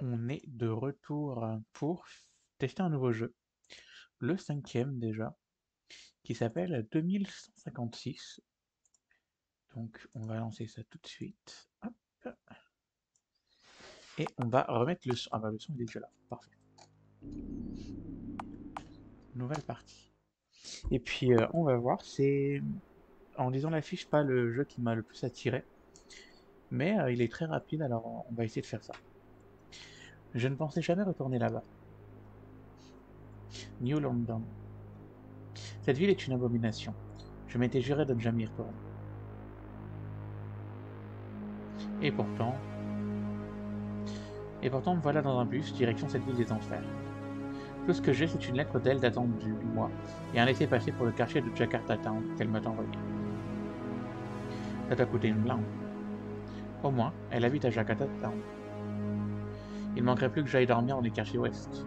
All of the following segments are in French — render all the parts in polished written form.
On est de retour pour tester un nouveau jeu, le cinquième déjà, qui s'appelle 2156. Donc on va lancer ça tout de suite. Hop. Et on va remettre le son. Ah bah le son il est déjà là, parfait. Nouvelle partie. Et puis on va voir, c'est en lisant la fiche pas le jeu qui m'a le plus attiré, mais il est très rapide alors on va essayer de faire ça. Je ne pensais jamais retourner là-bas. New London. Cette ville est une abomination. Je m'étais juré de ne jamais y retourner. Et pourtant, Et pourtant, me voilà dans un bus, direction cette ville des enfers. Tout ce que j'ai, c'est une lettre d'elle datant du mois, et un laissez-passer pour le quartier de Jakarta Town qu'elle m'a envoyé. Ça t'a coûté une blinde. Au moins, elle habite à Jakarta Town. Il manquerait plus que j'aille dormir dans les quartiers ouest.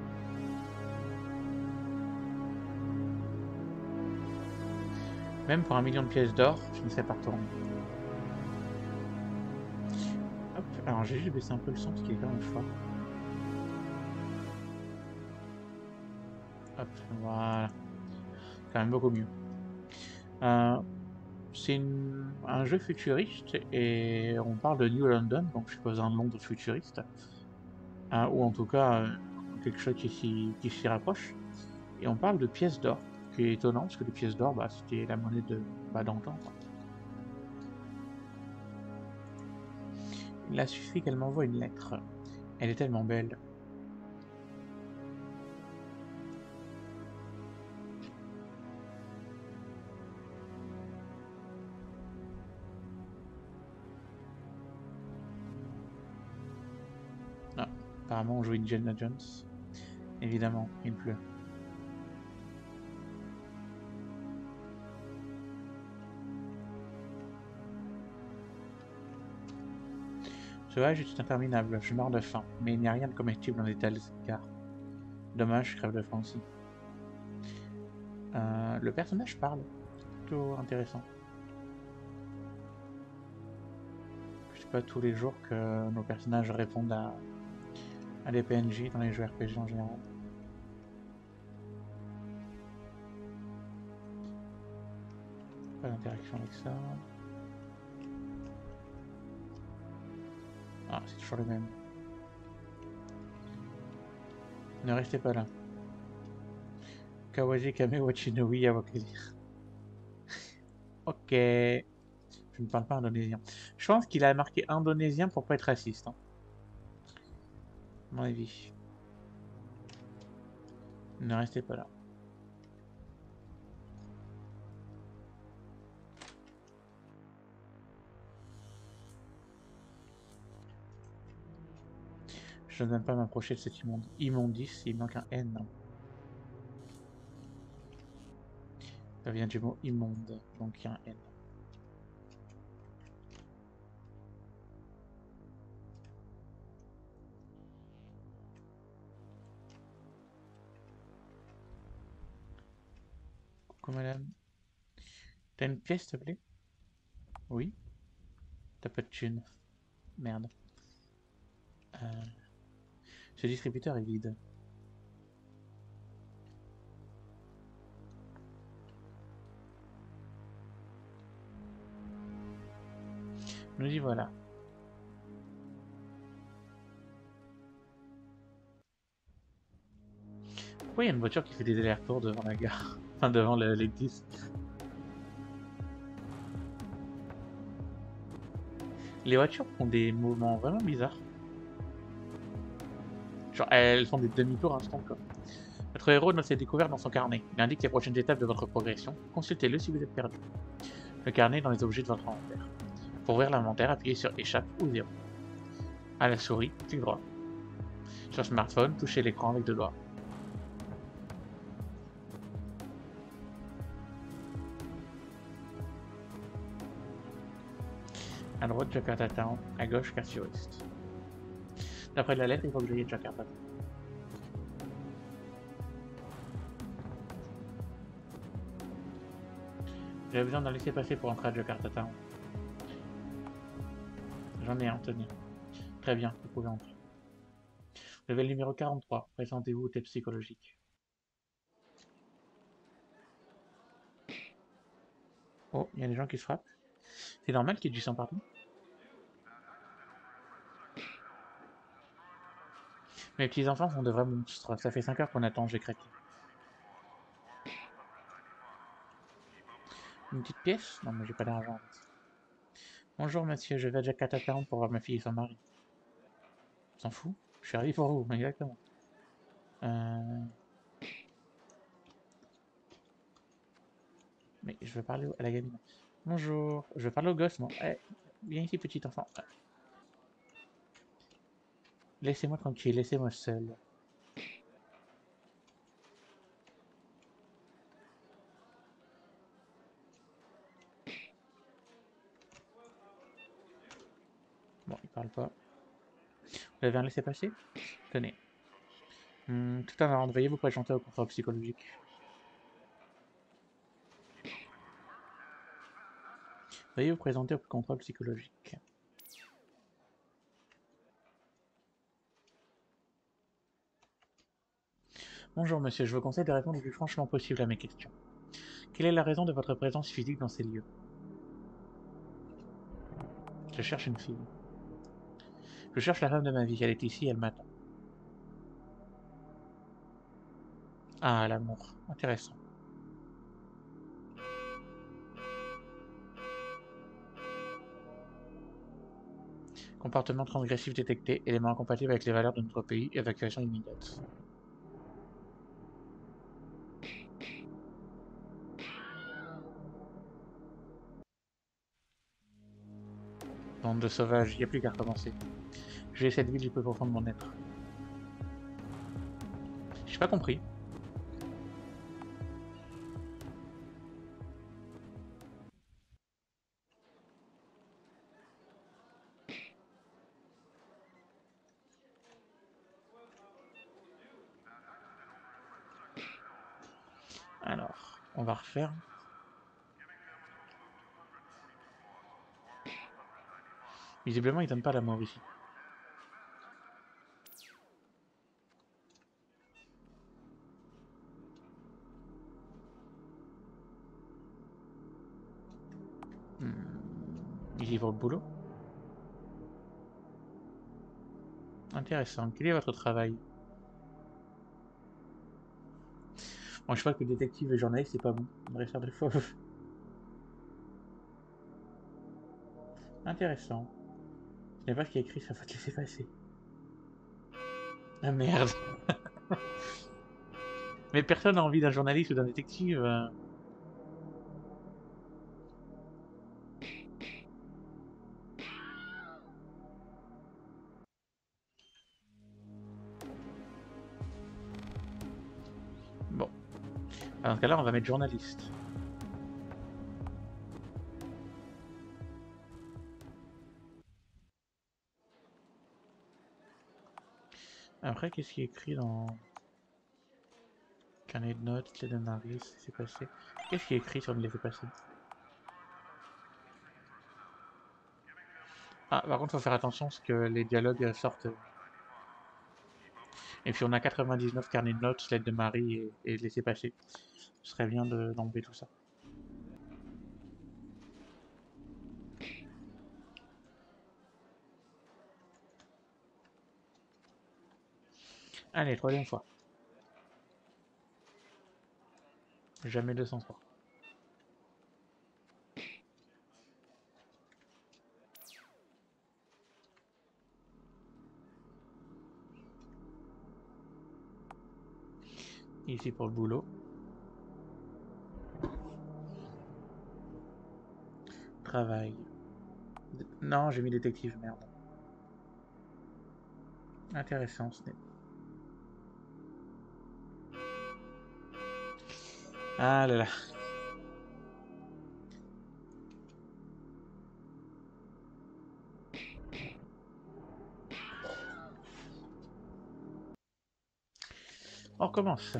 Même pour 1 million de pièces d'or, je ne serais pas retourné. Hop, alors j'ai juste baissé un peu le son parce qu'il est quand même fort. Hop, voilà. Quand même beaucoup mieux. Euh, c'est un jeu futuriste et on parle de New London, donc je suppose un Londres futuriste. Ou en tout cas quelque chose qui s'y rapproche. Et on parle de pièces d'or, ce qui est étonnant parce que les pièces d'or, bah, c'était la monnaie de d'antan. Il a suffi qu'elle m'envoie une lettre. Elle est tellement belle. Ah, apparemment on joue Indiana Jones. Évidemment, il pleut. Ce voyage est interminable, je meurs de faim, mais il n'y a rien de comestible dans les tels écarts. Dommage, je crève de faim aussi. Le personnage parle, plutôt intéressant. C'est pas tous les jours que nos personnages répondent à des PNJ dans les jeux RPG en général. Pas d'interaction avec ça. Ah, c'est toujours le même. Ne restez pas là. Kawaji Kame Wachinoi Awakali. Ok. Je ne parle pas indonésien. Je pense qu'il a marqué indonésien pour pas être raciste. Hein. À mon avis. Ne restez pas là. Je ne veux même pas m'approcher de cet immondice, il manque un N. Ça vient du mot immonde, donc il y a un N. Coucou madame. T'as une pièce, s'il te plaît? Oui. T'as pas de thune. Merde. Euh, Ce distributeur est vide. Nous y voilà. Pourquoi il y a une voiture qui fait des allers-retours devant la gare? Enfin, devant l'église. Les voitures font des mouvements vraiment bizarres. Genre, elles font des demi-tours instants, quoi. Votre héros note ses découvertes dans son carnet. Il indique les prochaines étapes de votre progression. Consultez-le si vous êtes perdu. Le carnet est dans les objets de votre inventaire. Pour ouvrir l'inventaire, appuyez sur Échappe ou 0. À la souris, clic droit. Sur smartphone, touchez l'écran avec 2 doigts. À droite, Jakarta Town. À gauche, quartier ouest. D'après la lettre, il faut que j'aille à Jakarta. J'avais besoin d'un laisser-passer pour entrer à Jakarta Town. J'en ai un, tenez. Très bien, vous pouvez entrer. Level numéro 43. Présentez-vous au test psychologique. Oh, il y a des gens qui se frappent. C'est normal qu'il y ait du sang partout. Mes petits-enfants sont de vrais monstres. Ça fait 5 heures qu'on attend, j'ai craqué. Une petite pièce? Non, mais j'ai pas d'argent en fait. Bonjour monsieur, je vais à Jakarta 40 pour voir ma fille et son mari. S'en fout? Je suis ravi pour vous, exactement. Euh... Mais je veux parler à la gamine. Bonjour, je veux parler au gosse, moi. Eh, viens ici, petit enfant. Laissez-moi tranquille, laissez-moi seul. Bon, il parle pas. Vous avez un laissez-passer? Tenez. Tout en ordre, veuillez vous présenter au contrôle psychologique. Veuillez vous présenter au contrôle psychologique. Bonjour monsieur, je vous conseille de répondre le plus franchement possible à mes questions. Quelle est la raison de votre présence physique dans ces lieux? Je cherche une fille. Je cherche la femme de ma vie, elle est ici, elle m'attend. Ah, l'amour. Intéressant. Comportement transgressif détecté, élément incompatible avec les valeurs de notre pays, évacuation immédiate. Bande de sauvages, il n'y a plus qu'à recommencer. J'ai cette ville du plus profond de mon être. J'ai pas compris. Alors, on va refaire. Visiblement, il donne pas l'amour ici. Ici pour le boulot. Intéressant. Quel est votre travail? Bon, je crois que détective et journaliste, c'est pas bon. On devrait faire des fauves. Intéressant. Ce n'est pas ce qui est écrit sur votre laissez-passer. Ah merde. Mais personne n'a envie d'un journaliste ou d'un détective. Bon. Alors, dans ce cas-là, on va mettre journaliste. Après, qu'est-ce qui est écrit dans carnet de notes, clé de mari, c'est passé. Qu'est-ce qui est écrit sur le laissez-passer? Ah, par contre, faut faire attention parce que les dialogues sortent. Et puis on a 99 carnets de notes, lettres de mari et laissez-passer. Ce serait bien d'enlever tout ça. Allez, troisième fois. Jamais 203. Ici pour le boulot. Travail. Non, j'ai mis détective, merde. Intéressant, ce n'est. Ah là là. On recommence.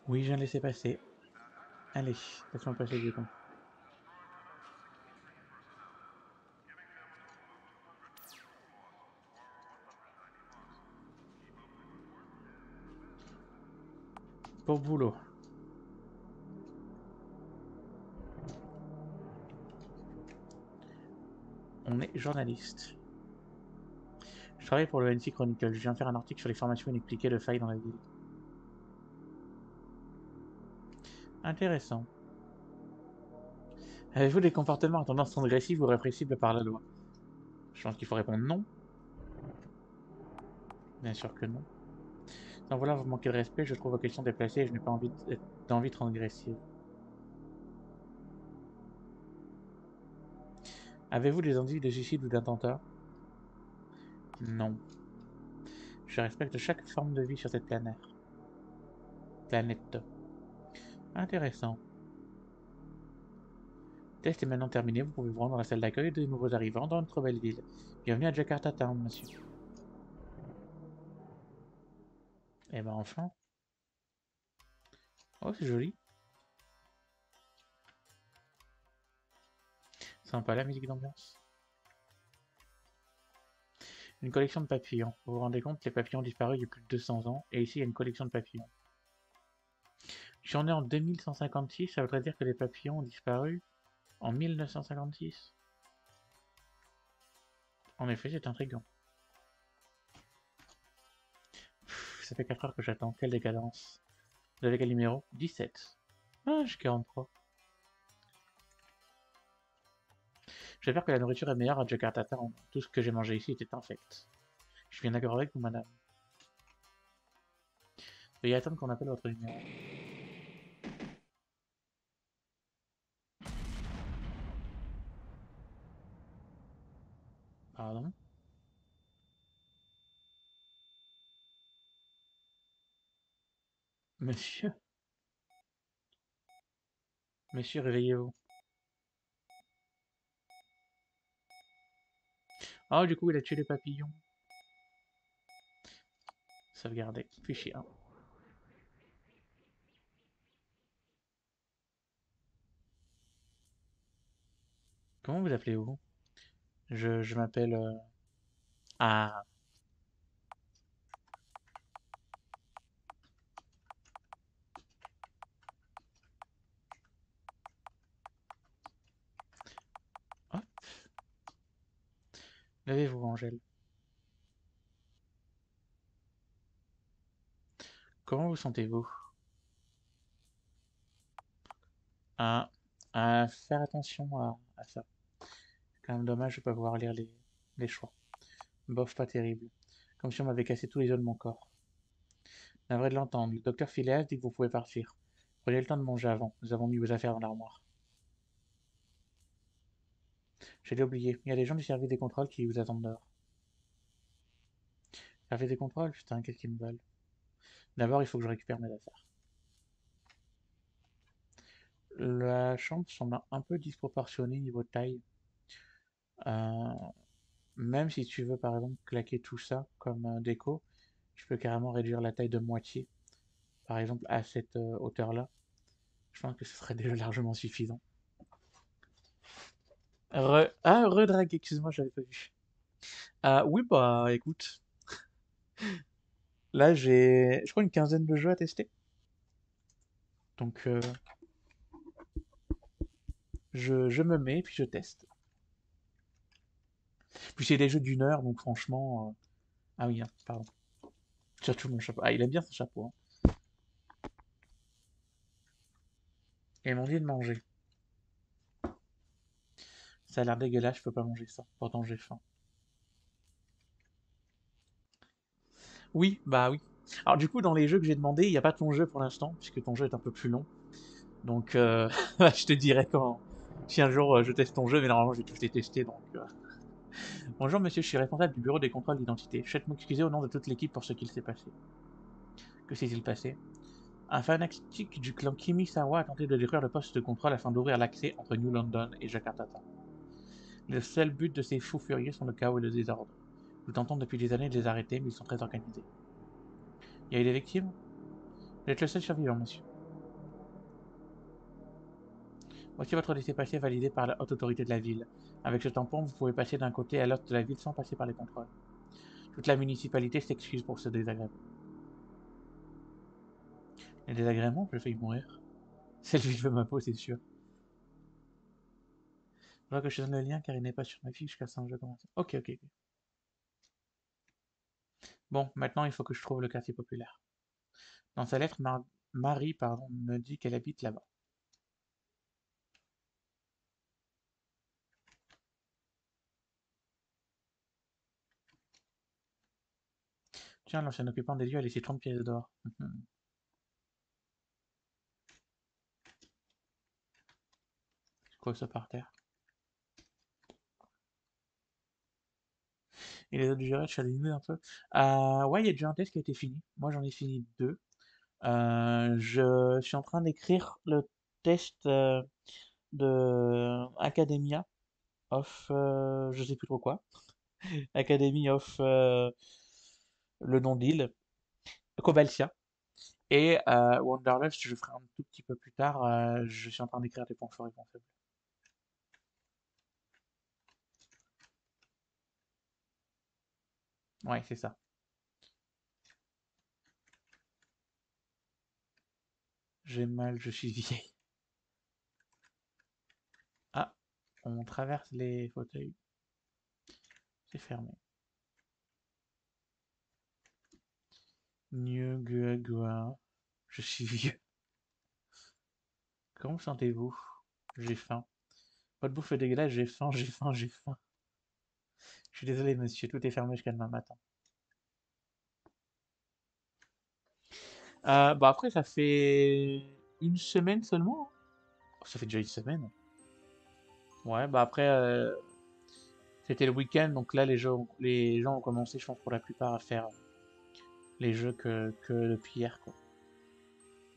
Oui, je viens de laisser passer. Allez, laisse-moi passer du coup. Pour boulot. On est journaliste. Je travaille pour le NC Chronicle. Je viens faire un article sur les formations inexpliquées de failles dans la ville. Intéressant. Avez-vous des comportements à tendance transgressive ou répressible par la loi? Je pense qu'il faut répondre non. Bien sûr que non. Sans vouloir vous manquer de respect, je trouve vos questions déplacées et je n'ai pas d'envie transgressive. Avez-vous des envies de suicide ou d'attentat? Non. Je respecte chaque forme de vie sur cette planète. Planète. Intéressant. Le test est maintenant terminé, vous pouvez vous rendre dans la salle d'accueil des nouveaux arrivants dans notre belle ville. Bienvenue à Jakarta Town, monsieur. Eh ben enfin. Oh, c'est joli. Sympa la musique d'ambiance. Une collection de papillons. Vous vous rendez compte, les papillons ont disparu il y a plus de 200 ans, et ici il y a une collection de papillons. Je suis né en 2156, ça voudrait dire que les papillons ont disparu en 1956. En effet, c'est intriguant. Ça fait 4 heures que j'attends, quelle décadence. Vous avez quel numéro? 17. Ah, j'ai 43. J'espère que la nourriture est meilleure à Jakarta Town. Tout ce que j'ai mangé ici était infect. Je suis bien d'accord avec vous, madame. Veuillez attendre qu'on appelle votre numéro. Pardon? Monsieur? Monsieur, réveillez-vous. Oh, du coup, il a tué les papillons. Sauvegarder. Fichier 1. Comment vous appelez-vous? Je m'appelle... Ah, hop. Levez-vous, Angèle. Comment vous sentez-vous? Ah, faire attention à ça. C'est quand même dommage de pas pouvoir lire les choix. Bof, pas terrible. Comme si on m'avait cassé tous les os de mon corps. Navré de l'entendre. Le docteur Phileas dit que vous pouvez partir. Prenez le temps de manger avant. Nous avons mis vos affaires dans l'armoire. J'allais oublier. Il y a des gens du service des contrôles qui vous attendent dehors. Service des contrôles? Putain, qu'est-ce qu'ils me veulent? D'abord, il faut que je récupère mes affaires. La chambre semble un peu disproportionnée niveau taille. Euh, Même si tu veux, par exemple, claquer tout ça comme déco, tu peux carrément réduire la taille de moitié. Par exemple, à cette hauteur-là. Je pense que ce serait déjà largement suffisant. Redrague, excuse-moi, j'avais pas vu. Oui, bah écoute, là j'ai, je crois, une quinzaine de jeux à tester. Donc je me mets, puis je teste. Puis c'est des jeux d'une heure, donc franchement... Ah oui, hein, pardon. Surtout mon chapeau. Ah, il aime bien son chapeau, hein. Et ils m'ont dit de manger. Ça a l'air dégueulasse, je peux pas manger ça. Pourtant j'ai faim. Oui, bah oui. Alors du coup, dans les jeux que j'ai demandé, il n'y a pas ton jeu pour l'instant, puisque ton jeu est un peu plus long. Donc je te dirai quand... Si un jour je teste ton jeu, mais normalement j'ai tous les testés, donc... Bonjour monsieur, je suis responsable du bureau des contrôles d'identité. Je souhaite m'excuser au nom de toute l'équipe pour ce qu'il s'est passé. Que s'est-il passé? Un fanatique du clan Kimisawa a tenté de détruire le poste de contrôle afin d'ouvrir l'accès entre New London et Jakarta. Le seul but de ces fous furieux sont le chaos et le désordre. Nous tentons depuis des années de les arrêter, mais ils sont très organisés. Il y a eu des victimes? Vous êtes le seul survivant, monsieur. Voici votre laissez-passer validé par la haute autorité de la ville. Avec ce tampon, vous pouvez passer d'un côté à l'autre de la ville sans passer par les contrôles. Toute la municipalité s'excuse pour ce désagrément. Les désagréments, je vais failli mourir. Celle-ci veut ma peau, c'est sûr. Je vois que je donne le lien car il n'est pas sur ma fiche jusqu'à 5 jeux commencés. Ok, ok, ok. Bon, maintenant il faut que je trouve le quartier populaire. Dans sa lettre, Marie me dit qu'elle habite là-bas. Tiens, l'ancien occupant des lieux a laissé 30 pièces d'or. C'est quoi ça par terre? Et les autres jurés, je suis allumé un peu. Ouais, il y a déjà un test qui a été fini. Moi, j'en ai fini deux. Je suis en train d'écrire le test de Academia of, je sais plus trop quoi. Academy of le nom de l'île, Cobaltia. Et Wanderlust, je ferai un tout petit peu plus tard. Je suis en train d'écrire des points forts et points faibles. Ouais, c'est ça. J'ai mal, je suis vieille. Ah, on traverse les fauteuils. C'est fermé. Mieux, je suis vieux. Comment vous sentez-vous? J'ai faim. Votre bouffe est dégueulasse, j'ai faim, j'ai faim, j'ai faim. Je suis désolé, monsieur, tout est fermé jusqu'à demain matin. Bah après, ça fait une semaine seulement, hein. Ça fait déjà une semaine. Ouais, bah après, c'était le week-end, donc là, les gens ont commencé, je pense, pour la plupart, à faire les jeux que depuis hier, quoi.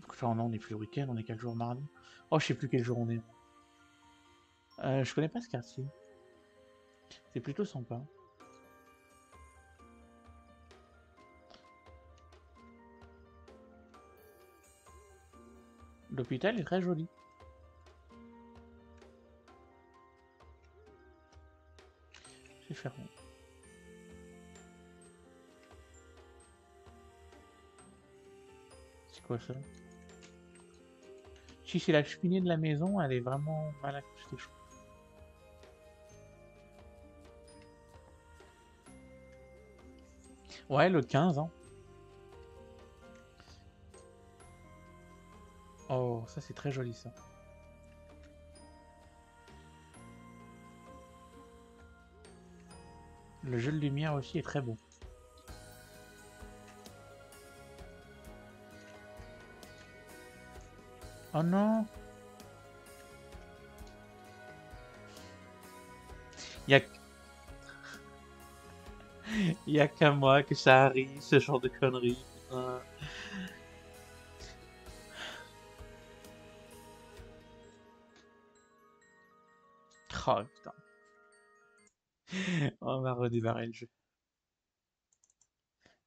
Enfin, non, on n'est plus le week-end, on est quel jour, mardi? Oh, je sais plus quel jour on est. Je connais pas ce quartier. C'est plutôt sympa. L'hôpital est très joli. C'est fermé. C'est quoi ça? Si c'est la cheminée de la maison, elle est vraiment mal accrochée, je trouve. Ouais, le 15, hein. Oh, ça c'est très joli ça. Le jeu de lumière aussi est très beau. Oh non! Y a, y a qu'à moi que ça arrive, ce genre de conneries. Putain. Oh putain. On va redémarrer le jeu.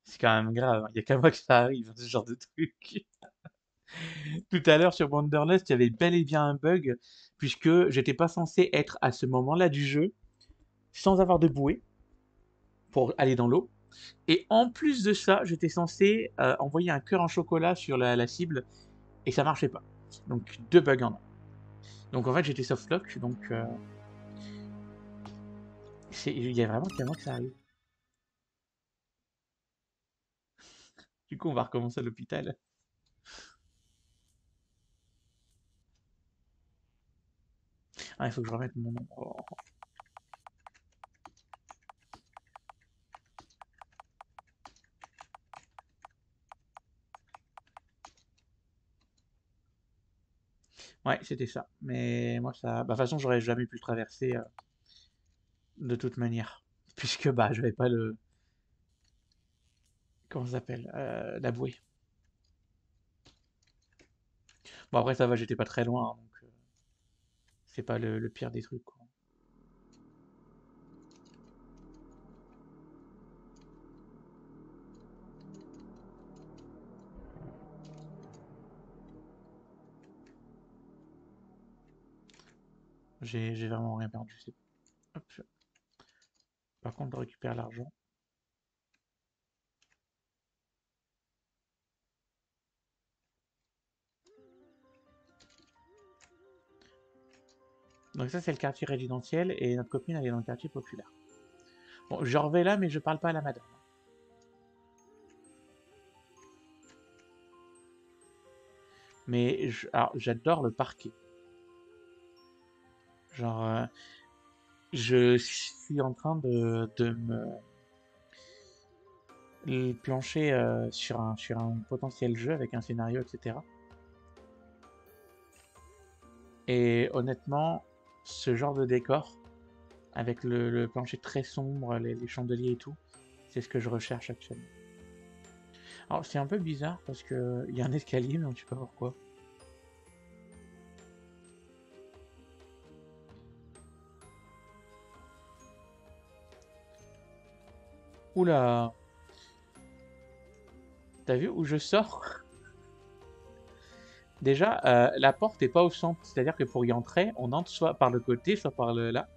C'est quand même grave, hein. Y a qu'à moi que ça arrive, ce genre de truc. Tout à l'heure sur Wanderlust, il y avait bel et bien un bug, puisque j'étais pas censé être à ce moment-là du jeu sans avoir de bouée pour aller dans l'eau. Et en plus de ça, j'étais censé envoyer un cœur en chocolat sur la cible et ça marchait pas. Donc deux bugs en un. Donc en fait j'étais softlock, donc il y a vraiment qu'à moi que ça arrive. Du coup on va recommencer à l'hôpital. Ah il faut que je remette mon nom. Oh. Ouais c'était ça. Mais moi ça. Bah, de toute façon j'aurais jamais pu le traverser de toute manière. Puisque bah j'avais pas le. Comment ça s'appelle? La bouée. Bon après ça va, j'étais pas très loin, hein, donc c'est pas le pire des trucs, quoi. J'ai vraiment rien perdu. Hop. Par contre, on récupère l'argent. Donc ça, c'est le quartier résidentiel et notre copine, elle est dans le quartier populaire. Bon, je revais là, mais je parle pas à la madame. Mais alors, j'adore le parquet. Genre, je suis en train de me plancher sur un potentiel jeu avec un scénario, etc. Et honnêtement, ce genre de décor, avec le plancher très sombre, les chandeliers et tout, c'est ce que je recherche actuellement. Alors, c'est un peu bizarre parce que il y a un escalier, mais on ne sait pas pourquoi. Oula, t'as vu où je sors? Déjà, la porte est pas au centre, c'est-à-dire que pour y entrer, on entre soit par le côté, soit par le là.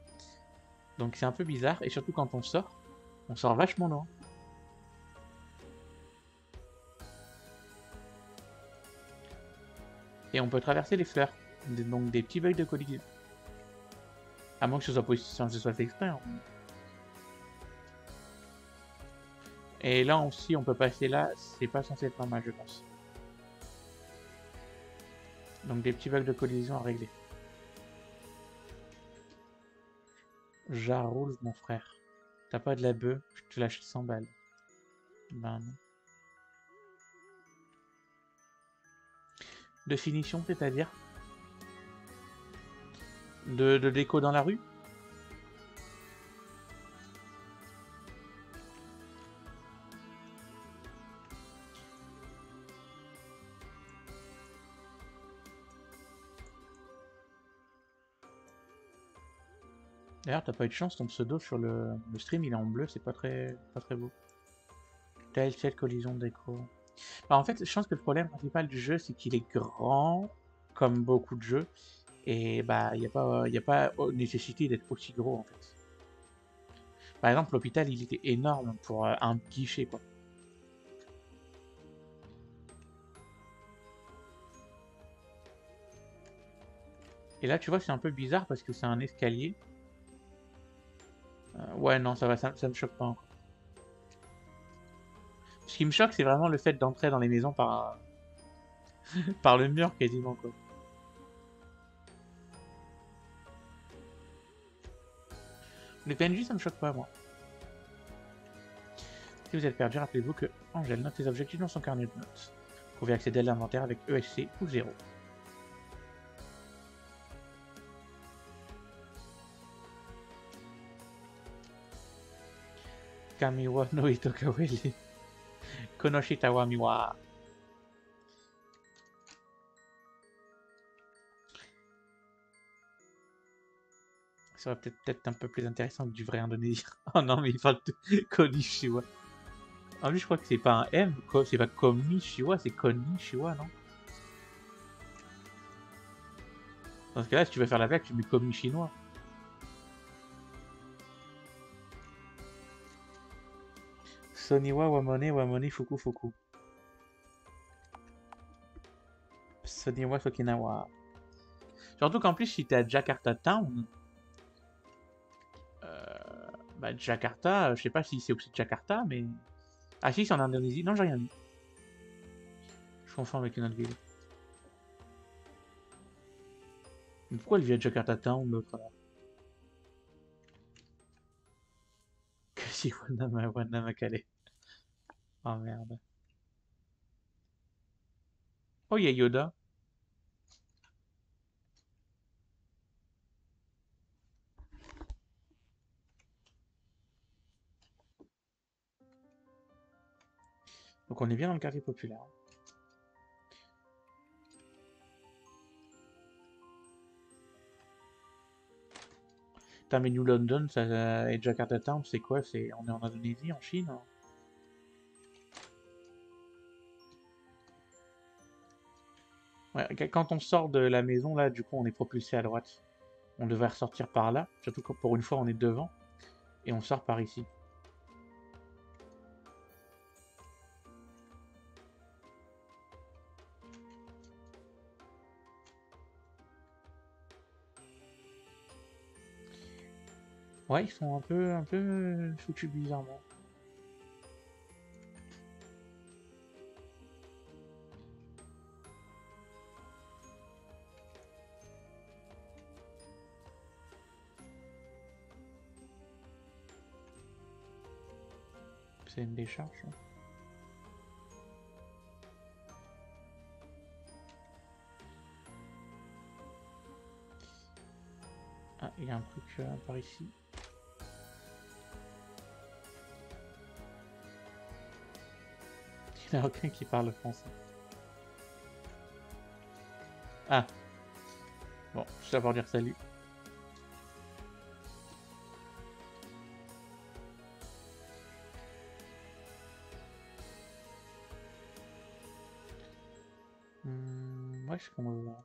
Donc c'est un peu bizarre, et surtout quand on sort vachement loin. Et on peut traverser les fleurs, donc des petits bugs de collision. À moins que ce soit fait exprès, hein. Et là aussi, on peut passer là, c'est pas censé être normal, je pense. Donc des petits bugs de collision à régler. J'arroule mon frère. T'as pas de la bœuf, je te lâche 100 balles. Ben non. De finition, c'est-à-dire de déco dans la rue? D'ailleurs, t'as pas eu de chance, ton pseudo sur le stream, il est en bleu, c'est pas très beau. Telle collision de déco. Bah, en fait, je pense que le problème principal du jeu, c'est qu'il est grand, comme beaucoup de jeux, et bah, y a pas nécessité d'être aussi gros, en fait. Par exemple, l'hôpital, il était énorme pour un guichet, quoi. Et là, tu vois, c'est un peu bizarre parce que c'est un escalier. Ouais, non, ça va, ça me choque pas encore. Ce qui me choque, c'est vraiment le fait d'entrer dans les maisons par le mur quasiment, quoi. Les PNJ, ça me choque pas, moi. Si vous êtes perdu, rappelez-vous que Angèle note ses objectifs dans son carnet de notes. Vous pouvez accéder à l'inventaire avec ESC ou 0. Kamiwa no Itokaweli. Konoshita wa miwa. Ça serait peut-être un peu plus intéressant que du vrai indonésien. Oh non, mais il parle de Konishiwa. En plus, je crois que c'est pas un M, c'est pas Konishiwa, c'est Konishiwa, non? Dans ce cas-là, si tu veux faire la blague, tu mets Komi chinois. Soniwa Wamone Wamone Fuku Fuku. Soniwa Sokinawa. Surtout qu'en plus, si t'es à Jakarta Town, bah Jakarta, je sais pas si c'est aussi Jakarta, mais. Ah si, c'est en Indonésie. Non, j'ai rien dit. Je confonds avec une autre ville. Mais pourquoi elle vit à Jakarta Town, l'autre là? Que si Wanama Kale. Oh merde. Oh, il y a Yoda. Donc on est bien dans le quartier populaire. Putain, mais New London et Jakarta Town, c'est quoi? On est en Indonésie, en Chine, hein? Ouais, quand on sort de la maison, là, du coup, on est propulsé à droite. On devrait ressortir par là, surtout que pour une fois on est devant, et on sort par ici. Ouais, ils sont un peu foutus bizarrement. C'est une décharge. Hein. Ah, il y a un truc par ici. Il n'y en a aucun qui parle français. Ah. Bon, je sais pas dire salut. Ouais, je qu'on va.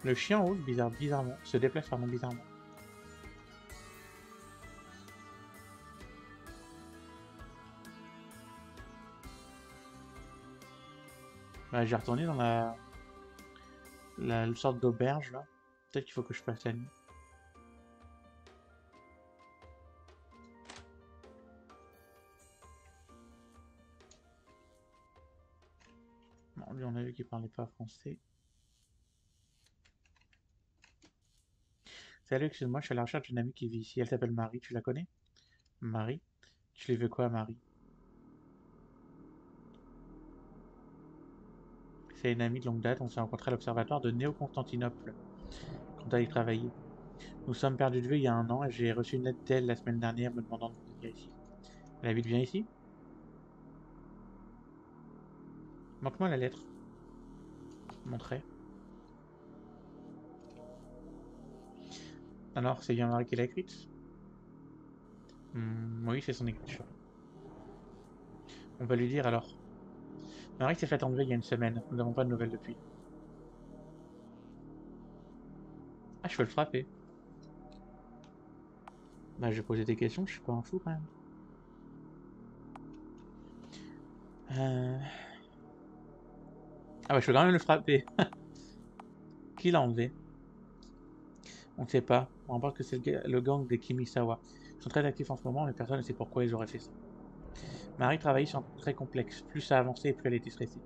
Le chien roule bizarrement, se déplace pardon bizarrement. Bah, j'ai retourné dans la sorte d'auberge là. Peut-être qu'il faut que je passe la nuit. Bon, lui on a vu qu'il parlait pas français. Salut, excuse-moi, je suis à la recherche d'une amie qui vit ici. Elle s'appelle Marie, tu la connais? Marie? Tu les veux quoi, Marie? C'est une amie de longue date, on s'est rencontrés à l'observatoire de Néo-Constantinople, quand elle y travaillait. Nous sommes perdus de vue il y a un an et j'ai reçu une lettre d'elle la semaine dernière me demandant de venir ici. Elle habite bien ici? Manque-moi la lettre. Montrez. Alors, c'est bien Marie qui l'a écrite? Oui, c'est son écriture. On va lui dire alors. Marie s'est fait enlever il y a une semaine. Nous n'avons pas de nouvelles depuis. Ah, je peux le frapper. Bah, je vais poser des questions, je suis pas un fou quand même. Ah bah, je peux quand même le frapper. Qui l'a enlevé? On ne sait pas. On pense que c'est le gang des Kimisawa. Ils sont très actifs en ce moment, mais personne ne sait pourquoi ils auraient fait ça. Marie travaillait sur un truc très complexe. Plus ça avançait, plus elle était stressée.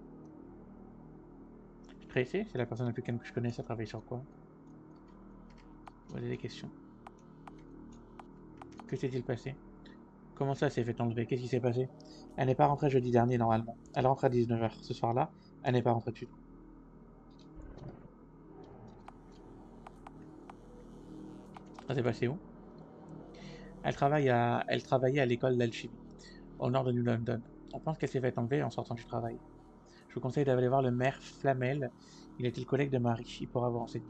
Stressée? C'est la personne la plus calme que je connaisse à travailler sur quoi? Poser des questions. Que s'est-il passé? Comment ça s'est fait enlever? Qu'est-ce qui s'est passé? Elle n'est pas rentrée jeudi dernier normalement. Elle rentre à 19h. Ce soir-là, elle n'est pas rentrée dessus. Ça s'est passé où? Elle travaillait à l'école d'alchimie, au nord de New London. On pense qu'elle s'est fait enlever en sortant du travail. Je vous conseille d'aller voir le maire Flamel. Il était le collègue de Marie. Il pourra vous renseigner.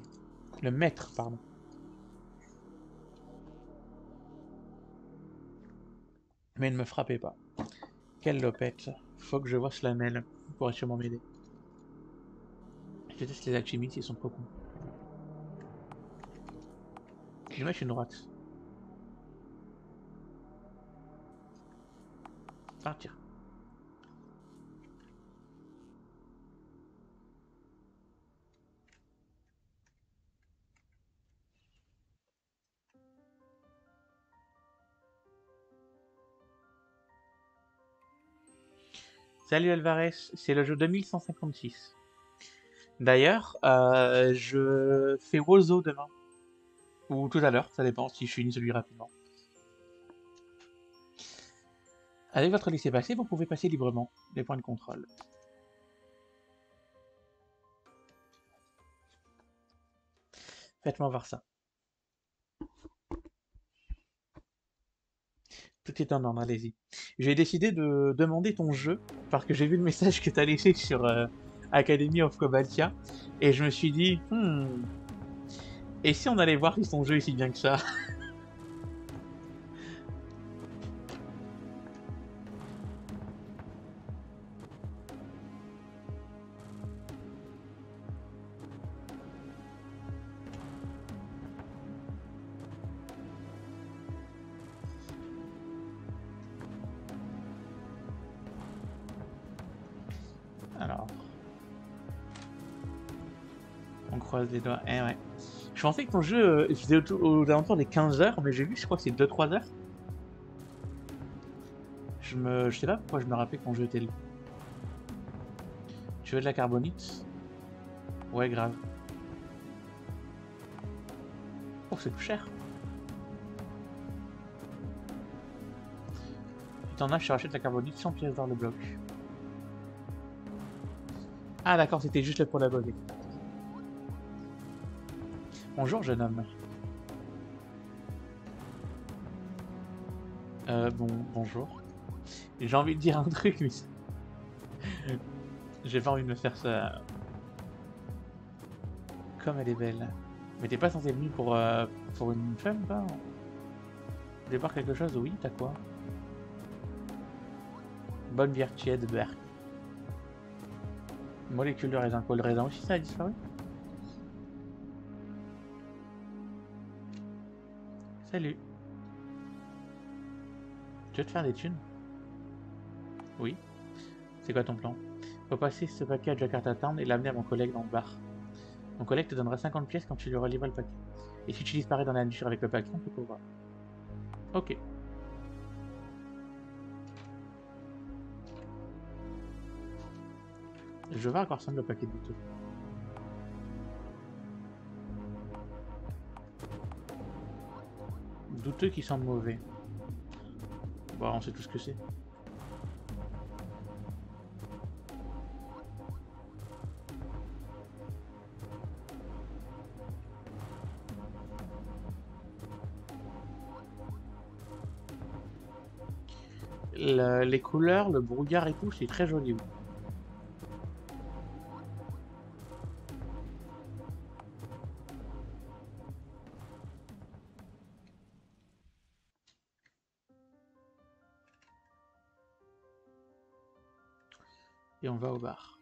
Le maître, pardon. Mais ne me frappez pas. Quelle lopette. Faut que je vois Flamel. Il pourrait sûrement m'aider. Je déteste les alchimistes, ils sont trop cons. Dis-moi, je suis une droite. Partir. Salut Alvarez, c'est le jeu 2156. D'ailleurs, je fais Wozo demain. Ou tout à l'heure, ça dépend si je finis celui rapidement. Avec votre laissez-passer, vous pouvez passer librement les points de contrôle. Faites-moi voir ça. Tout est en ordre, allez-y. J'ai décidé de demander ton jeu, parce que j'ai vu le message que tu as laissé sur Academy of Cobaltia, et je me suis dit, et si on allait voir si ton jeu est si bien que ça? croise les doigts. Eh ouais. Je pensais que ton jeu faisait aux alentours des 15 heures, mais j'ai vu, je crois que c'est 2-3 heures. Je sais pas pourquoi je me rappelais que ton jeu était long. Tu veux de la carbonite? Ouais, grave. Oh, c'est plus cher. Si t'en as, je te rachète la carbonite 100 pièces d'or le bloc. Ah d'accord, c'était juste pour la bloquer. Bonjour jeune homme. Bonjour. J'ai envie de dire un truc, mais j'ai pas envie de me faire ça. Comme elle est belle. Mais t'es pas censé venir pour une femme, toi? Tu voulais boire quelque chose? Oui, t'as quoi? Bonne bière tiède, vert. Molécule de raisin. Quoi, le raisin aussi, ça a disparu? Salut. Tu veux te faire des thunes? Oui. C'est quoi ton plan? Faut passer ce paquet à Jakarta Town et l'amener à mon collègue dans le bar. Mon collègue te donnera 50 pièces quand tu lui relivreras le paquet. Et si tu disparais dans la nature avec le paquet, on peut couvrir. Ok. Je vais voir à quoi ressemble le paquet de douteux. Douteux qui sentent mauvais. Bon, on sait tout ce que c'est. Les couleurs, le brouillard et tout, c'est très joli. Oui. Et on va au bar.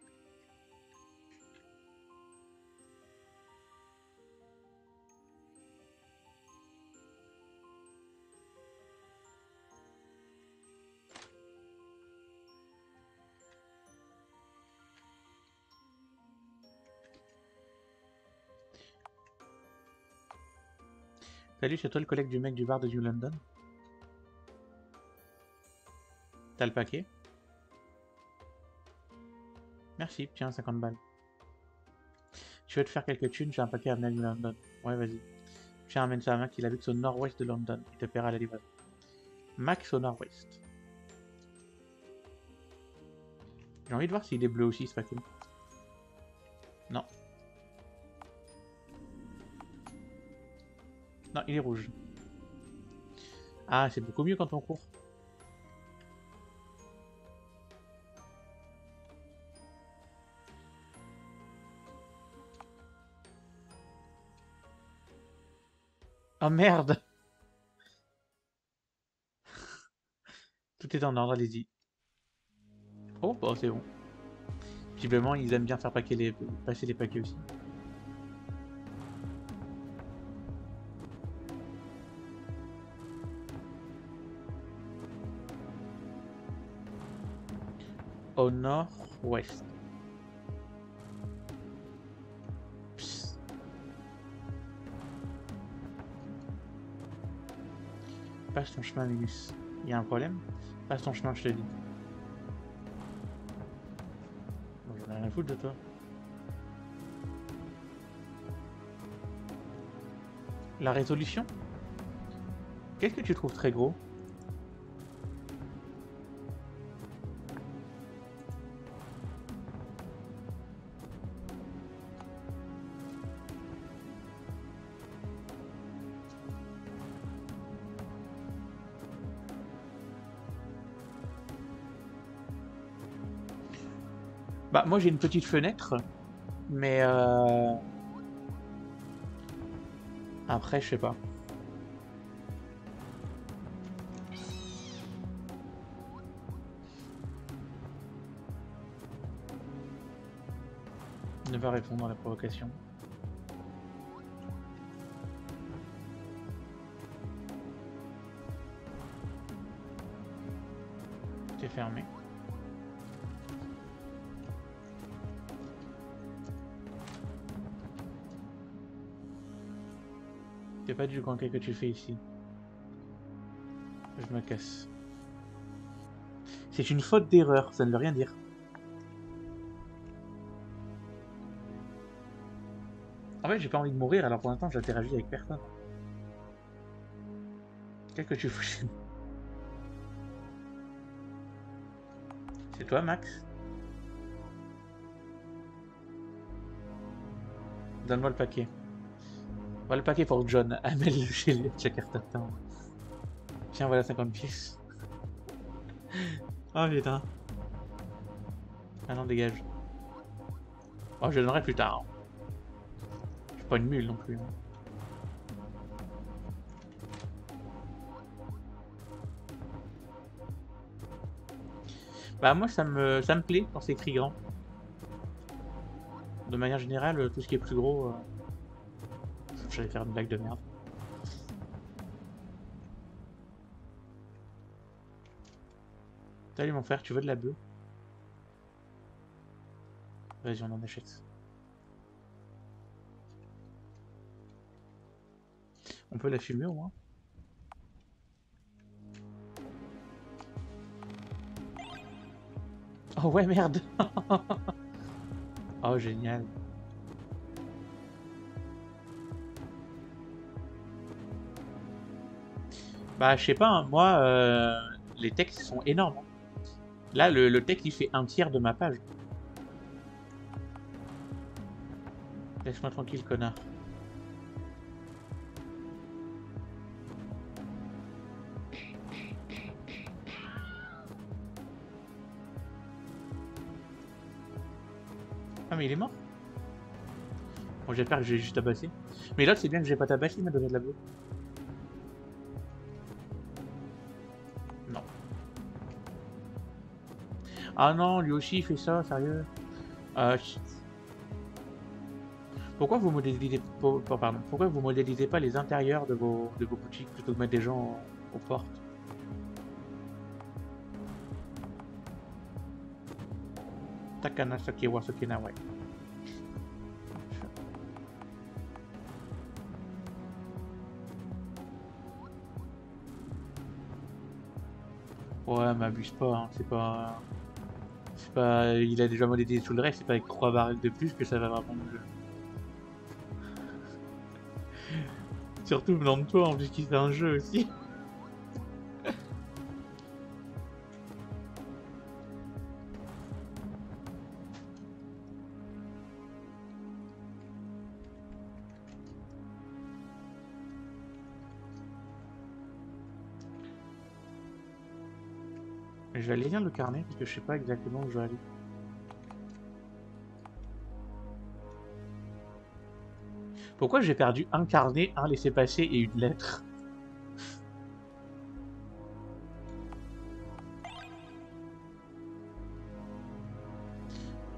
Salut, c'est toi le collègue du mec du bar de New London? T'as le paquet? Merci, tiens, 50 balles. Tu veux te faire quelques thunes, j'ai un paquet à amener à New London. Ouais, vas-y. Tiens, amène ça à Mac, il habite au nord-ouest de London. Il te paiera la livraison. Max au nord-ouest. J'ai envie de voir s'il est bleu aussi, ce paquet. Non. Non, il est rouge. Ah, c'est beaucoup mieux quand on court. Oh merde! Tout est en ordre, allez-y. Oh, bah c'est bon. Visiblement, ils aiment bien faire passer les paquets aussi. Au nord-ouest. Passe ton chemin, Minus. Il y a un problème? Passe ton chemin, je te dis. Bon, j'en ai rien à foutre de toi. La résolution? Qu'est-ce que tu trouves très gros? Bah, moi j'ai une petite fenêtre, mais après, je sais pas. Ne va répondre à la provocation. C'est fermé. C'est pas du concret que tu fais ici. Je me casse. C'est une faute d'erreur, ça ne veut rien dire. En fait, j'ai pas envie de mourir, alors pour l'instant, j'interagis avec personne. Qu'est-ce que tu fous chez moi? C'est toi, Max? Donne-moi le paquet. Voilà le paquet pour John. Amène-le chez lui, Jakarta. Tiens, voilà 50 pièces. Oh putain. Ah non, dégage. Oh, je le donnerai plus tard. Je suis pas une mule non plus. Bah moi ça me plaît quand c'est écrit grand. De manière générale, tout ce qui est plus gros, j'allais faire une blague de merde. Salut mon frère, tu veux de la bœuf? Vas-y, on en achète. On peut la fumer au moins? Oh ouais, merde. Oh génial. Bah je sais pas, hein, moi les textes sont énormes, hein. Là le texte il fait un tiers de ma page. Laisse-moi tranquille, connard. Ah mais il est mort? Bon, j'espère que j'ai juste tabassé. Mais l'autre c'est bien que j'ai pas tabassé, il m'a donné de la bœuf. Non. Ah non, lui aussi il fait ça, sérieux. Euh, Pourquoi vous modélisez pardon, pourquoi vous modélisez pas les intérieurs de vos boutiques plutôt que de mettre des gens aux portes? Takana Saki Wasukina, ouais. Ouais, m'abuse pas, hein, c'est pas. C'est pas. Il a déjà modélisé tout le reste, c'est pas avec 3 barils de plus que ça va vraiment mieux. Surtout venant de toi, en plus qu'il fait un jeu aussi. Je vais aller lire le carnet parce que je sais pas exactement où je vais aller. Pourquoi j'ai perdu un carnet, un laissez-passer et une lettre?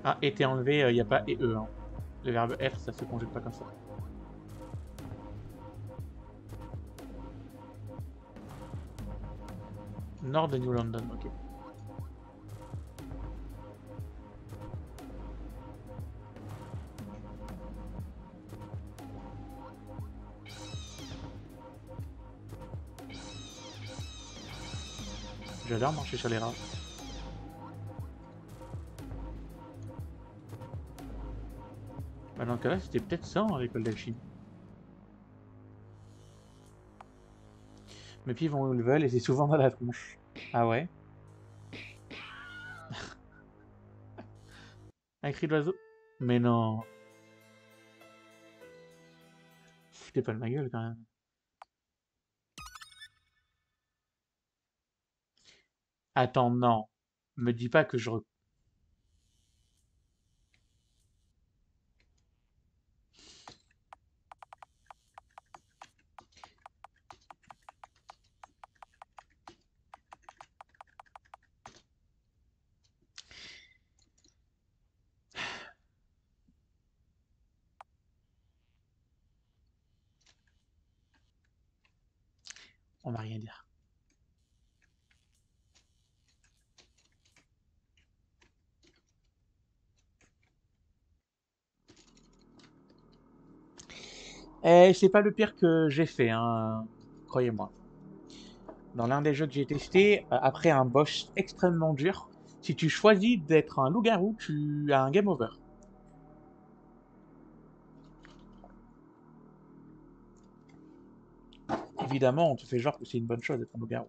Ah, été enlevé, il n'y a pas et e, hein. Le verbe être, ça se conjugue pas comme ça. Nord de New London, ok. J'adore marcher sur les rats. Bah dans le cas là, c'était peut-être ça hein, l'école d'alchimie. Mes pieds vont où ils veulent et c'est souvent dans la tronche. Ah ouais? Un cri d'oiseau? Mais non. Foutez pas de ma gueule quand même. Attends, non. Me dis pas que On va rien dire. Et c'est pas le pire que j'ai fait, hein, croyez-moi. Dans l'un des jeux que j'ai testé, après un boss extrêmement dur, si tu choisis d'être un loup-garou, tu as un game over. Évidemment, on te fait genre que c'est une bonne chose d'être un loup-garou.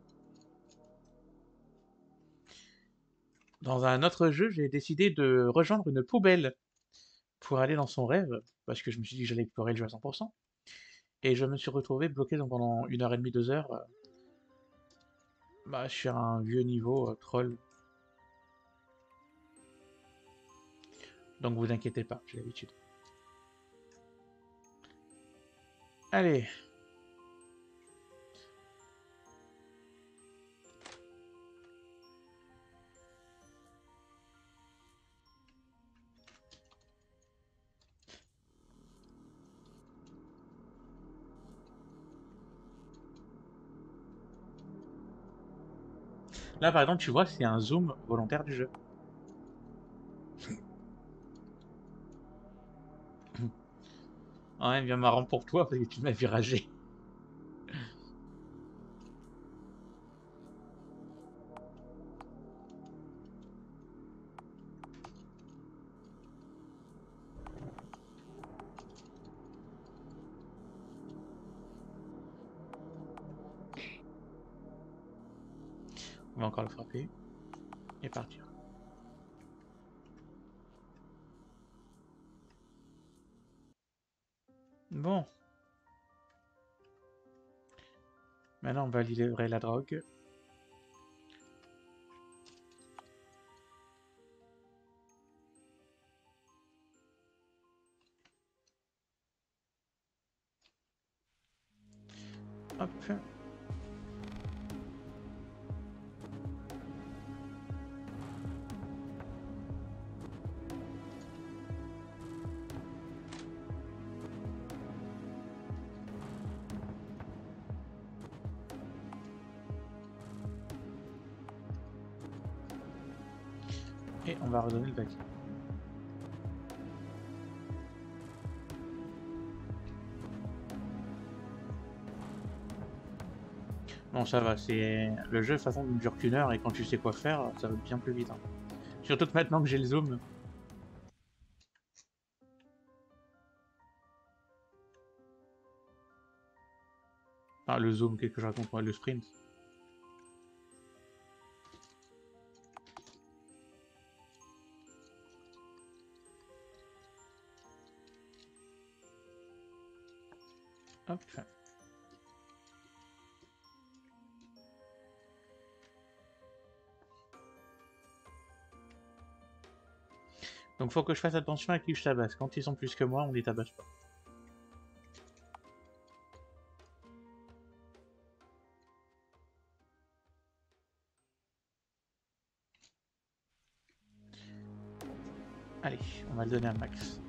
Dans un autre jeu, j'ai décidé de rejoindre une poubelle pour aller dans son rêve, parce que je me suis dit que j'allais explorer le jeu à 100%. Et je me suis retrouvé bloqué donc, pendant 1 heure et demie, 2 heures, bah, sur un vieux niveau troll. Donc vous inquiétez pas, j'ai l'habitude. Allez, là par exemple, tu vois, c'est un zoom volontaire du jeu. Ouais, bien marrant pour toi parce que tu m'as vu rager. On va encore le frapper et partir. Bon, maintenant on va livrer la drogue. Hop. Et on va redonner le paquet. Bon, ça va, c'est le jeu de toute façon ne dure qu'1 heure et quand tu sais quoi faire, ça va bien plus vite, hein. Surtout que maintenant que j'ai le zoom. Enfin, le zoom, qu'est-ce que je raconte moi, le sprint. Hop. Donc faut que je fasse attention à qui je tabasse. Quand ils sont plus que moi, on les tabasse pas. Allez, on va le donner à Max.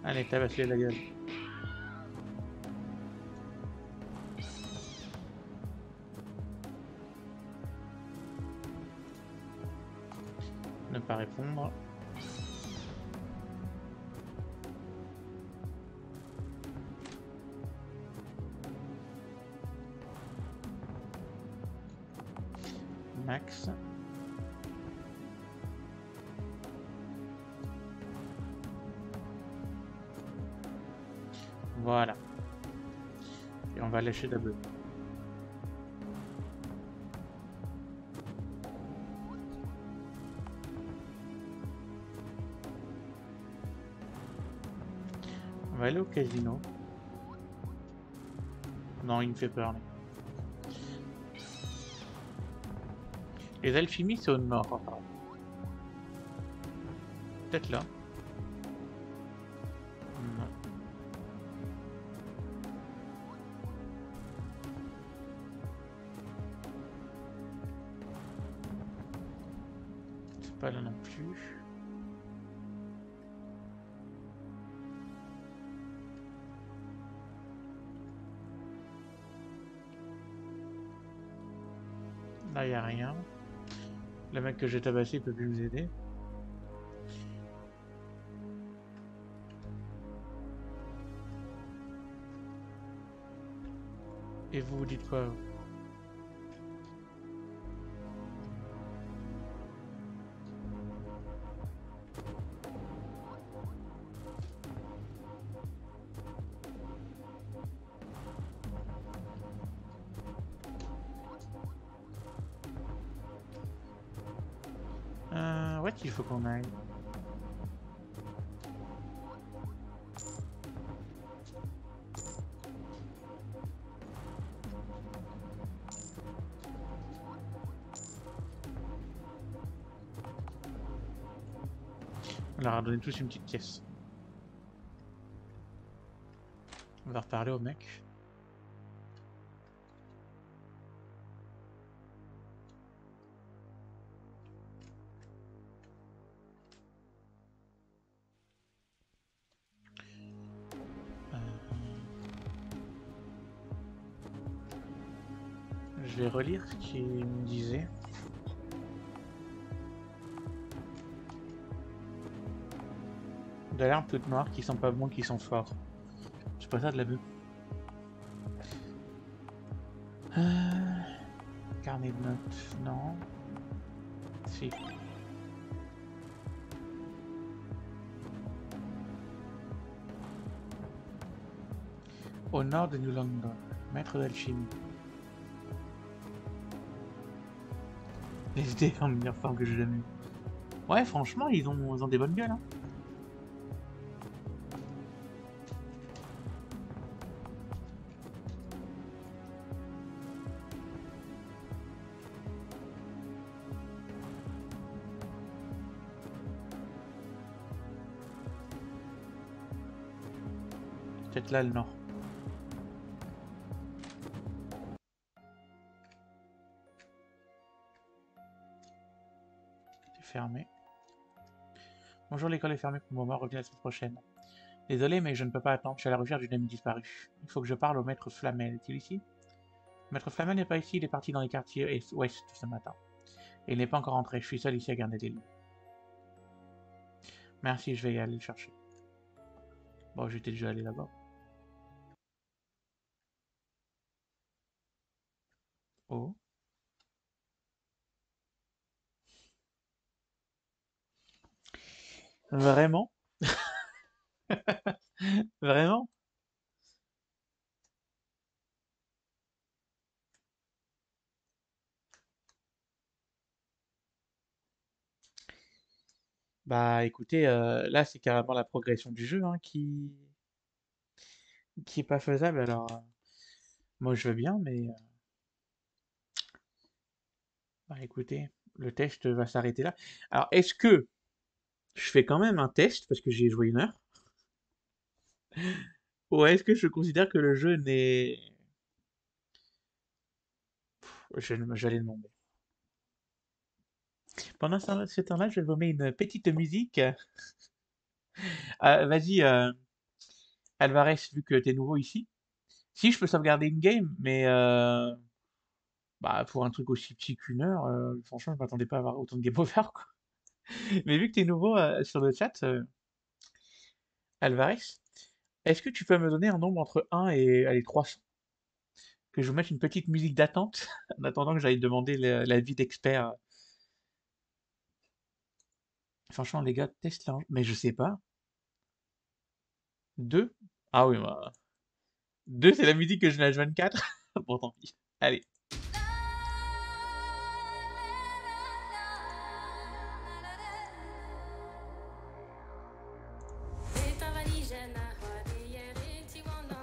Allez, tabasse-les la gueule. Ne pas répondre. Max. Voilà. Et on va lâcher Double. On va aller au casino. Non, il me fait peur, lui. Les alchimies, c'est au nord, apparemment. Peut-être là. Non. Pas là non plus. Là, y a rien. Le mec que j'ai tabassé peut plus nous aider. Et vous vous dites quoi? Où est-ce qu'il faut qu'on aille? On leur a donné tous une petite pièce. On va reparler au mec. Je vais relire ce qu'il me disait. D'alarmes toutes noires qui sont pas bons, qui sont forts. C'est pas ça de la bœuf. Carnet de notes, non. Si. Au nord de New London, maître d'alchimie. Les idées en meilleure forme que j'ai jamais eu. Ouais, franchement, ils ont des bonnes gueules. Hein. Peut-être là, le nord. C'est fermé. Bonjour, l'école est fermée pour le moment, revenez la semaine prochaine. Désolé, mais je ne peux pas attendre, je suis à la recherche d'une amie disparue. Il faut que je parle au maître Flamel. Est-il ici? Maître Flamel n'est pas ici, il est parti dans les quartiers ouest ce matin. Et il n'est pas encore rentré, je suis seul ici à garder des lieux. Merci, je vais y aller le chercher. Bon, j'étais déjà allé là-bas. Oh. Vraiment? Vraiment? Bah écoutez, là c'est carrément la progression du jeu hein, qui est pas faisable, alors moi je veux bien, mais bah écoutez, le test va s'arrêter là. Alors est-ce que je fais quand même un test, parce que j'y ai joué 1 heure, ou est-ce que je considère que le jeu n'est... J'allais demander. Pendant ce temps-là, je vais vous mettre une petite musique. Vas-y, Alvarez, vu que t'es nouveau ici. Si, je peux sauvegarder une game, mais bah, pour un truc aussi petit qu'1 heure, franchement, je m'attendais pas à avoir autant de game over, quoi. Mais vu que t'es nouveau sur le chat, Alvarez, est-ce que tu peux me donner un nombre entre 1 et allez, 300? Que je vous mette une petite musique d'attente, en attendant que j'aille demander l'avis d'expert. Franchement, les gars, test là. Mais je sais pas. 2? Ah oui, bah. 2, c'est la musique que je n'ai à 24. Bon, tant pis. Allez.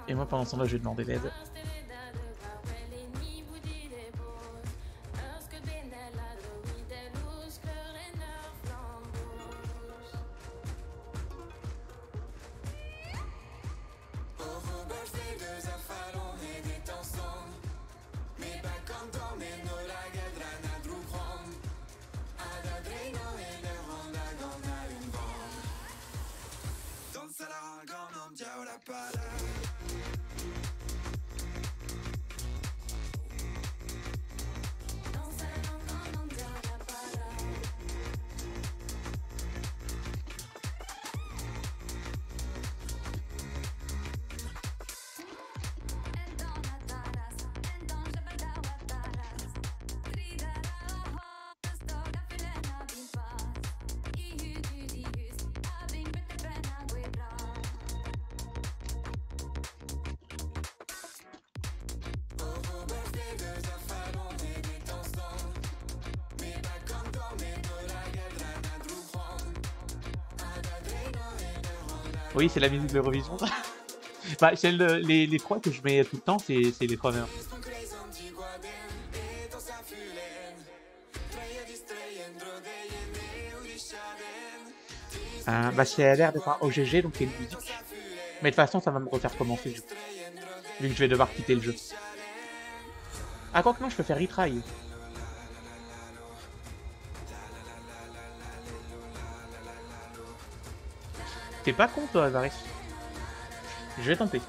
Et moi, pendant ce temps-là, je vais demander l'aide. Oui, c'est la musique de l'Eurovision. Bah, les trois que je mets tout le temps, c'est les trois mêmes. Bah, ça a l'air d'être un OGG, donc c'est une musique. Mais de toute façon, ça va me refaire commencer, du coup, vu que je vais devoir quitter le jeu. Ah, quoi que non, je peux faire retry. T'es pas con, toi, Avaris. Je vais tenter.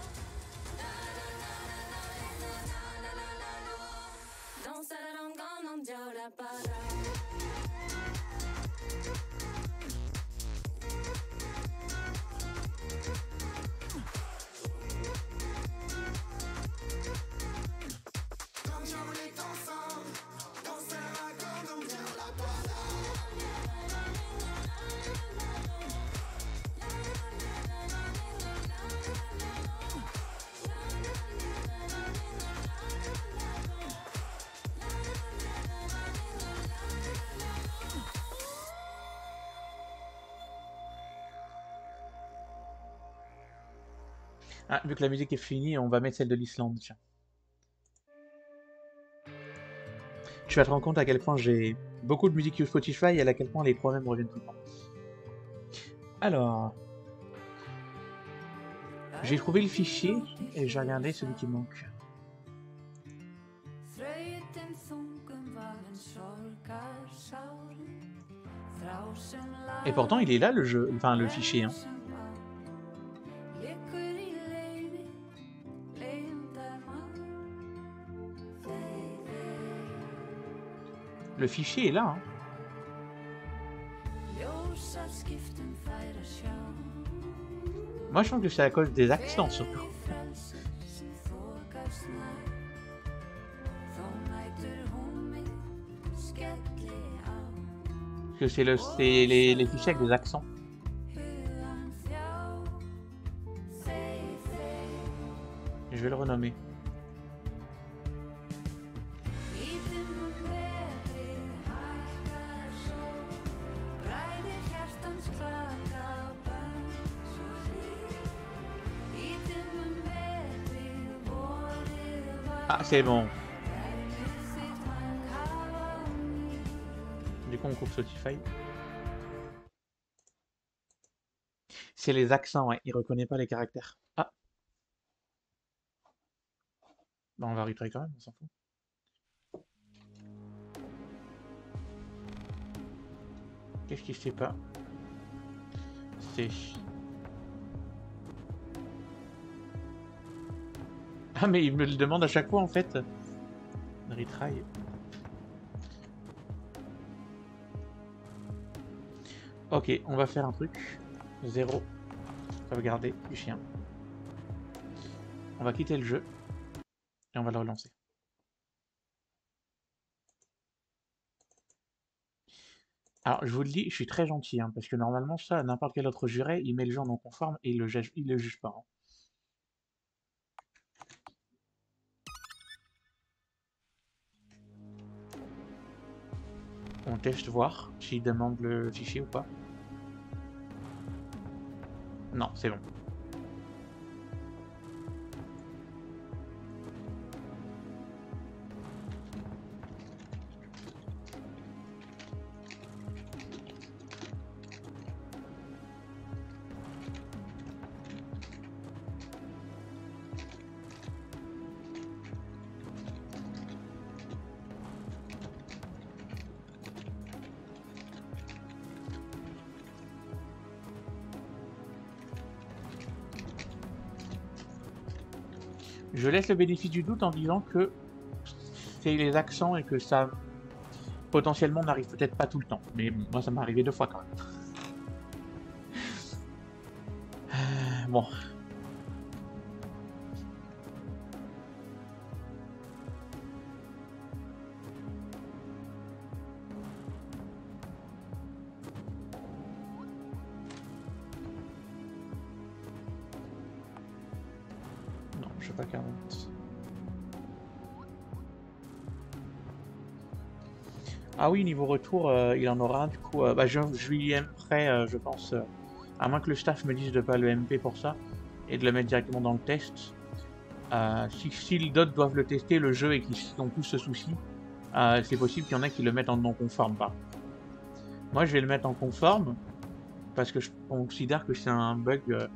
Ah, vu que la musique est finie, on va mettre celle de l'Islande, tiens. Tu vas te rendre compte à quel point j'ai beaucoup de musique sur Spotify et à quel point les trois mêmes reviennent tout le temps. Alors, j'ai trouvé le fichier et j'ai regardé celui qui manque. Et pourtant, il est là le jeu, enfin le fichier. Hein. Le fichier est là. Hein. Moi, je pense que c'est à cause des accents surtout. Parce que c'est les fichiers avec des accents. Je vais le renommer. Ah, c'est bon. Du coup, on coupe Spotify. C'est les accents, ouais. Il reconnaît pas les caractères. Ah. Bah, on va retry quand même, on s'en fout. Qu'est-ce qu'il sait pas? C'est... Ah, mais il me le demande à chaque fois, en fait. Retry. Ok, on va faire un truc. 0. Sauvegarder du chien. On va quitter le jeu. Et on va le relancer. Alors, je vous le dis, je suis très gentil, hein, parce que normalement, ça, n'importe quel autre juré, il met le jeu en non conforme et il le juge pas. Hein. On teste voir s'il demande le fichier ou pas. Non, c'est bon. Je laisse le bénéfice du doute en disant que c'est les accents et que ça potentiellement n'arrive peut-être pas tout le temps. Mais moi, ça m'est arrivé 2 fois quand même. Bon. Non, je sais pas 40. Ah oui, niveau retour, il en aura un du coup. Bah, je lui aimerais, je pense, À moins que le staff me dise de pas le MP pour ça et de le mettre directement dans le test. Si d'autres doivent le tester, le jeu, et qu'ils ont tous ce souci, c'est possible qu'il y en a qui le mettent en non conforme. Pas. Moi, je vais le mettre en conforme parce que je considère que c'est un bug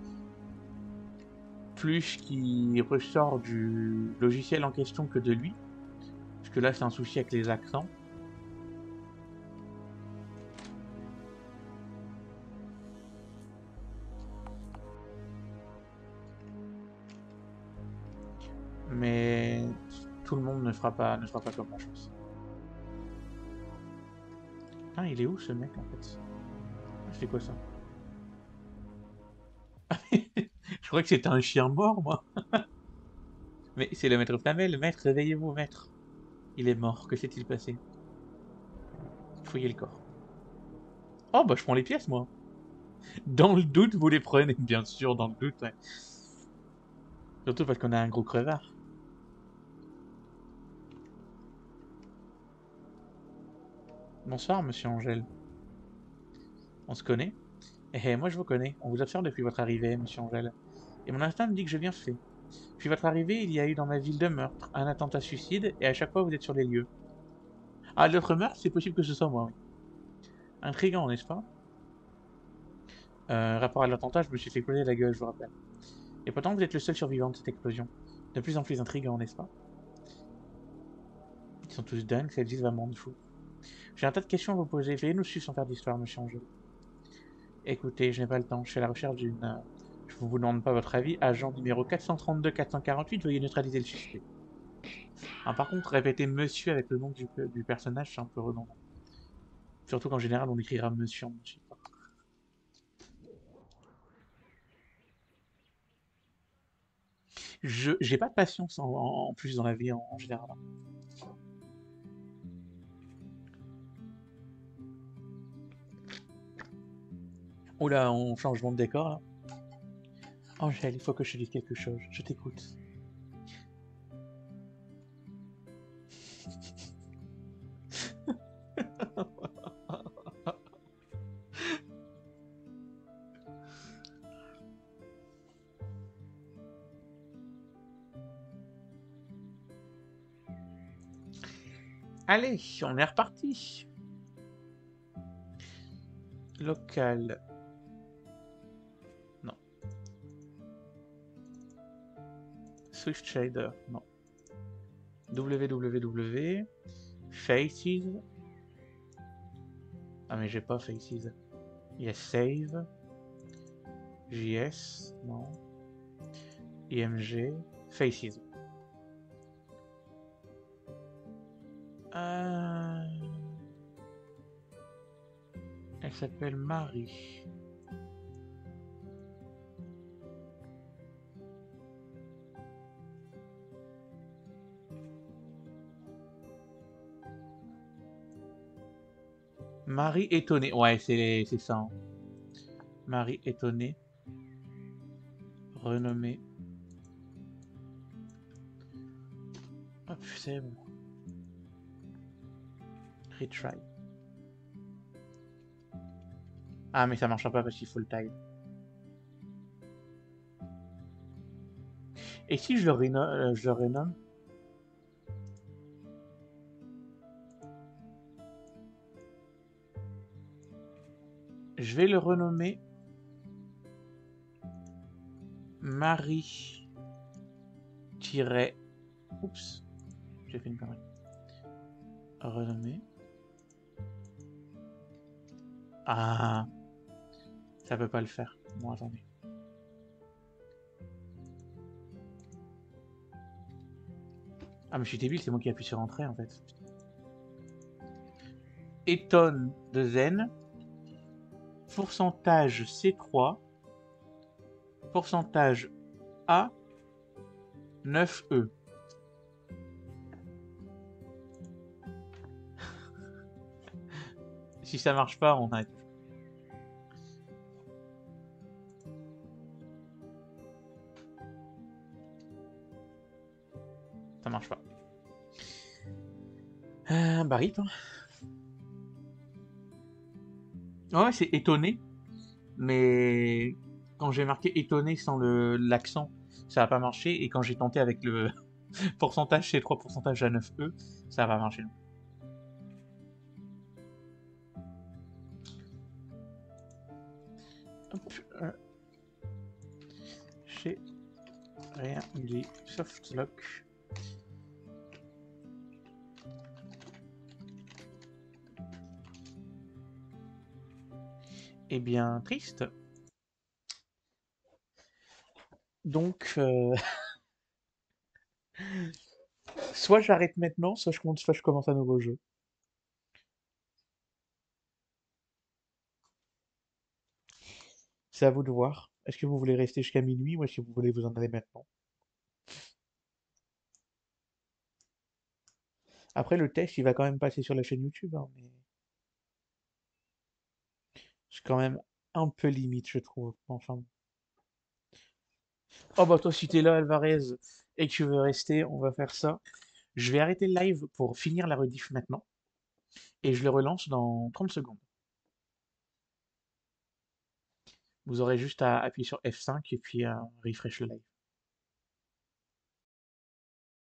plus qui ressort du logiciel en question que de lui. Parce que là, c'est un souci avec les accents. Mais tout le monde ne fera pas comme moi, je pense. Ah, il est où ce mec en fait? C'est quoi ça? Je crois que c'était un chien mort, moi. Mais c'est le maître Flamel. Maître, réveillez-vous, maître. Il est mort. Que s'est-il passé? Fouillez le corps. Oh, bah je prends les pièces, moi. Dans le doute, vous les prenez, bien sûr, dans le doute, ouais. Surtout parce qu'on a un gros crevard. Bonsoir, monsieur Angèle. On se connaît? Eh, moi je vous connais. On vous observe depuis votre arrivée, monsieur Angèle. Et mon instinct me dit que j'ai bien fait. Depuis votre arrivée, il y a eu dans ma ville 2 meurtres, un attentat suicide, et à chaque fois vous êtes sur les lieux. Ah, l'autre meurtre, c'est possible que ce soit moi, oui. Intriguant, n'est-ce pas? Rapport à l'attentat, je me suis fait exploser la gueule, je vous rappelle. Et pourtant, vous êtes le seul survivant de cette explosion. De plus en plus intriguant, n'est-ce pas? Ils sont tous dingues, ça existe vraiment de fou. J'ai un tas de questions à vous poser. Veuillez nous suivre sans faire d'histoire, monsieur Angèle. Écoutez, je n'ai pas le temps. Je suis à la recherche d'une... Je ne vous demande pas votre avis. Agent numéro 432-448, veuillez neutraliser le suspect. Ah, par contre, répéter monsieur avec le nom du personnage, c'est un peu redondant. Surtout qu'en général, on écrira monsieur en monsieur. J'ai pas de patience en plus dans la vie en général. Oula, on changement de décor là. Angèle, il faut que je te dise quelque chose. Je t'écoute. Allez, on est reparti. Local. Non. Swift Shader. Non. www. Faces. Ah mais j'ai pas Faces. Yes, Save. JS. Non. IMG. Faces. Elle s'appelle Marie. Marie étonnée. Ouais, c'est ça. Hein. Marie étonnée. Renommée. Hop, c'est bon. Retry. Ah, mais ça marchera pas parce qu'il faut le tile. Et si je le renomme je vais le renommer Marie. Oups, j'ai fait une connerie. Renommer. Ah, ça peut pas le faire. Bon, attendez. Ah, mais je suis débile, c'est moi qui appuie sur entrée en fait. Étonne de Zen. Pourcentage C3. Pourcentage A. 9E. Si ça marche pas, on arrête. Ça marche pas. Bah rip. Ouais, c'est étonné. mais quand j'ai marqué étonné sans l'accent, ça n'a pas marché. Et quand j'ai tenté avec le pourcentage C3 pourcentage A9E, ça n'a pas marché. Non. Hop, j'ai rien dit. Softlock. Eh bien, triste. Donc, soit j'arrête maintenant, soit je commence un nouveau jeu. C'est à vous de voir. Est-ce que vous voulez rester jusqu'à minuit ou est-ce que vous voulez vous en aller maintenant? Après, le test, il va quand même passer sur la chaîne YouTube, hein, mais c'est quand même un peu limite, je trouve. Enfin. Oh bah toi, si t'es là, Alvarez, et que tu veux rester, on va faire ça. Je vais arrêter le live pour finir la rediff maintenant, et je le relance dans 30 secondes. Vous aurez juste à appuyer sur F5 et puis à refresh le live.